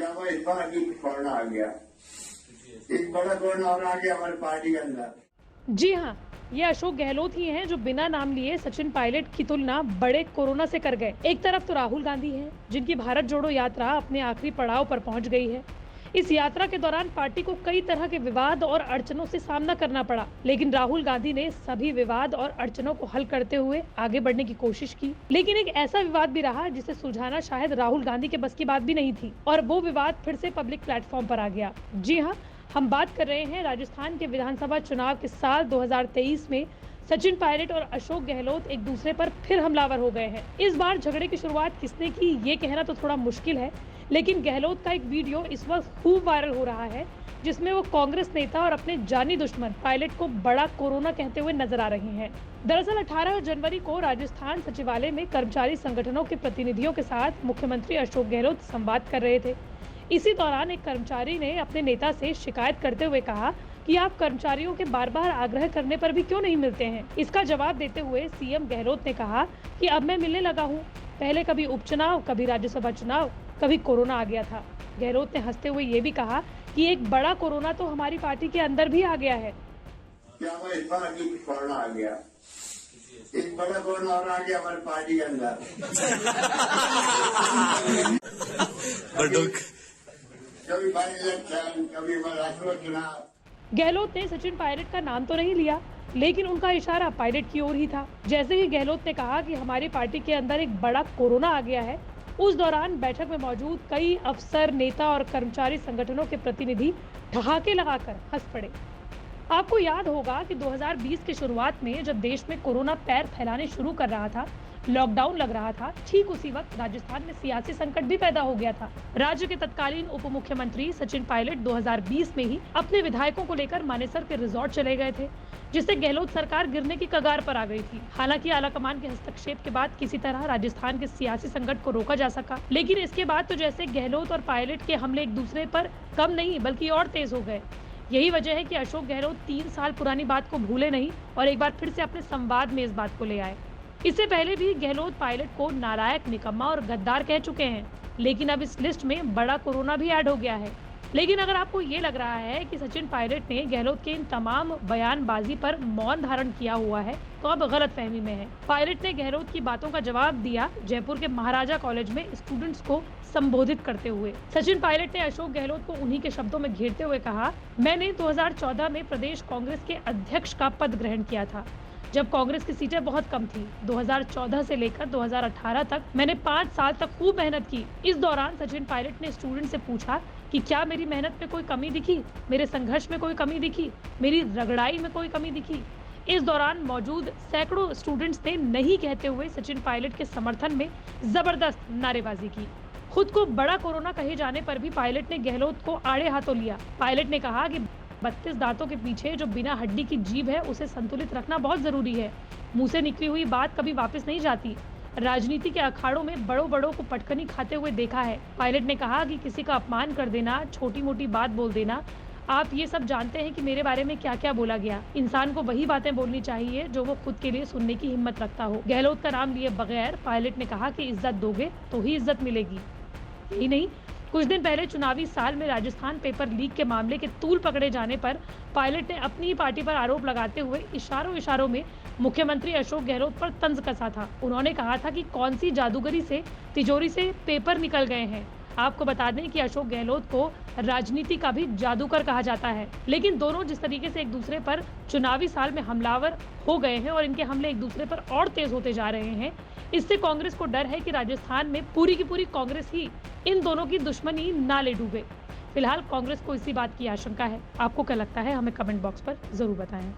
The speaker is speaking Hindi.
क्या वो इस बार अभी कोरोना आ गया, एक बड़ा कोरोना और आ गया हमारी पार्टी के अंदर। जी हाँ, ये अशोक गहलोत ही हैं जो बिना नाम लिए सचिन पायलट की तुलना बड़े कोरोना से कर गए। एक तरफ तो राहुल गांधी हैं, जिनकी भारत जोड़ो यात्रा अपने आखिरी पड़ाव पर पहुंच गई है। इस यात्रा के दौरान पार्टी को कई तरह के विवाद और अड़चनों से सामना करना पड़ा, लेकिन राहुल गांधी ने सभी विवाद और अड़चनों को हल करते हुए आगे बढ़ने की कोशिश की। लेकिन एक ऐसा विवाद भी रहा जिसे सुलझाना शायद राहुल गांधी के बस की बात भी नहीं थी, और वो विवाद फिर से पब्लिक प्लेटफॉर्म पर आ गया। जी हाँ, हम बात कर रहे हैं राजस्थान के विधानसभा चुनाव के साल 2023 में सचिन पायलट और अशोक गहलोत एक दूसरे पर फिर हमलावर हो गए हैं। इस बार झगड़े की शुरुआत किसने की ये कहना तो थोड़ा मुश्किल है, लेकिन गहलोत का एक वीडियो इस वक्त खूब वायरल हो रहा है, जिसमें वो कांग्रेस नेता और अपने जानी दुश्मन पायलट को बड़ा कोरोना कहते हुए नजर आ रहे हैं। दरअसल 18 जनवरी को राजस्थान सचिवालय में कर्मचारी संगठनों के प्रतिनिधियों के साथ मुख्यमंत्री अशोक गहलोत संवाद कर रहे थे। इसी दौरान एक कर्मचारी ने अपने नेता से शिकायत करते हुए कहा कि आप कर्मचारियों के बार बार आग्रह करने पर भी क्यों नहीं मिलते हैं। इसका जवाब देते हुए सीएम गहलोत ने कहा कि अब मैं मिलने लगा हूँ, पहले कभी उपचुनाव, कभी राज्यसभा चुनाव, कभी कोरोना आ गया था। गहलोत ने हंसते हुए ये भी कहा कि एक बड़ा कोरोना तो हमारी पार्टी के अंदर भी आ गया है। क्या वो इस बार अभी कोरोना आ गया, एक बड़ा कोरोना और आ गया हमारी पार्टी के अंदर। कभी बाई इलेक्शन, कभी राष्ट्रपति चुनाव। गहलोत ने सचिन पायलट का नाम तो नहीं लिया, लेकिन उनका इशारा पायलट की ओर ही था। जैसे ही गहलोत ने कहा कि हमारी पार्टी के अंदर एक बड़ा कोरोना आ गया है, उस दौरान बैठक में मौजूद कई अफसर, नेता और कर्मचारी संगठनों के प्रतिनिधि ठहाके लगाकर हंस पड़े। आपको याद होगा कि 2020 की शुरुआत में जब देश में कोरोना पैर फैलाने शुरू कर रहा था, लॉकडाउन लग रहा था, ठीक उसी वक्त राजस्थान में सियासी संकट भी पैदा हो गया था। राज्य के तत्कालीन उप मुख्यमंत्री सचिन पायलट 2020 में ही अपने विधायकों को लेकर मानेसर के रिजॉर्ट चले गए थे, जिससे गहलोत सरकार गिरने की कगार पर आ गई थी। हालांकि आलाकमान के हस्तक्षेप के बाद किसी तरह राजस्थान के सियासी संकट को रोका जा सका, लेकिन इसके बाद तो जैसे गहलोत और पायलट के हमले एक दूसरे पर कम नहीं बल्कि और तेज हो गए। यही वजह है कि अशोक गहलोत 3 साल पुरानी बात को भूले नहीं और एक बार फिर से अपने संवाद में इस बात को ले आए। इससे पहले भी गहलोत पायलट को नालायक, निकम्मा और गद्दार कह चुके हैं, लेकिन अब इस लिस्ट में बड़ा कोरोना भी ऐड हो गया है। लेकिन अगर आपको ये लग रहा है कि सचिन पायलट ने गहलोत के इन तमाम बयानबाजी पर मौन धारण किया हुआ है, तो अब गलतफहमी में है। पायलट ने गहलोत की बातों का जवाब दिया जयपुर के महाराजा कॉलेज में स्टूडेंट्स को संबोधित करते हुए। सचिन पायलट ने अशोक गहलोत को उन्हीं के शब्दों में घेरते हुए कहा, मैंने 2014 में प्रदेश कांग्रेस के अध्यक्ष का पद ग्रहण किया था, जब कांग्रेस की सीटें बहुत कम थी। 2014 से लेकर 2018 तक मैंने 5 साल तक खूब मेहनत की। इस दौरान सचिन पायलट ने स्टूडेंट से पूछा कि क्या मेरी मेहनत में कोई कमी दिखी, मेरे संघर्ष में कोई कमी दिखी, मेरी रगड़ाई में कोई कमी दिखी। इस दौरान मौजूद सैकड़ों स्टूडेंट्स ने नहीं कहते हुए सचिन पायलट के समर्थन में जबरदस्त नारेबाजी की। खुद को बड़ा कोरोना कहे जाने पर भी पायलट ने गहलोत को आड़े हाथों लिया। पायलट ने कहा कि 32 दांतों के पीछे जो बिना हड्डी की जीभ है, उसे संतुलित रखना बहुत जरूरी है। मुंह से निकली हुई बात कभी वापस नहीं जाती। राजनीति के अखाड़ों में बड़ों बड़ों को पटखनी खाते हुए देखा है। पायलट ने कहा कि किसी का अपमान कर देना, छोटी मोटी बात बोल देना, आप ये सब जानते हैं कि मेरे बारे में क्या क्या बोला गया। इंसान को वही बातें बोलनी चाहिए जो वो खुद के लिए सुनने की हिम्मत रखता हो। गहलोत का नाम लिए बगैर पायलट ने कहा कि इज्जत दोगे तो ही इज्जत मिलेगी। यही नहीं, कुछ दिन पहले चुनावी साल में राजस्थान पेपर लीक के मामले के तूल पकड़े जाने पर पायलट ने अपनी पार्टी पर आरोप लगाते हुए इशारों में मुख्यमंत्री अशोक गहलोत पर तंज कसा था। उन्होंने कहा था कि कौन सी जादूगरी से तिजोरी से पेपर निकल गए हैं। आपको बता दें कि अशोक गहलोत को राजनीति का भी जादूगर कहा जाता है, लेकिन दोनों जिस तरीके से एक दूसरे पर चुनावी साल में हमलावर हो गए हैं और इनके हमले एक दूसरे पर और तेज होते जा रहे हैं, इससे कांग्रेस को डर है कि राजस्थान में पूरी की पूरी कांग्रेस ही इन दोनों की दुश्मनी ना ले डूबे। फिलहाल कांग्रेस को इसी बात की आशंका है। आपको क्या लगता है, हमें कमेंट बॉक्स पर जरूर बताएं।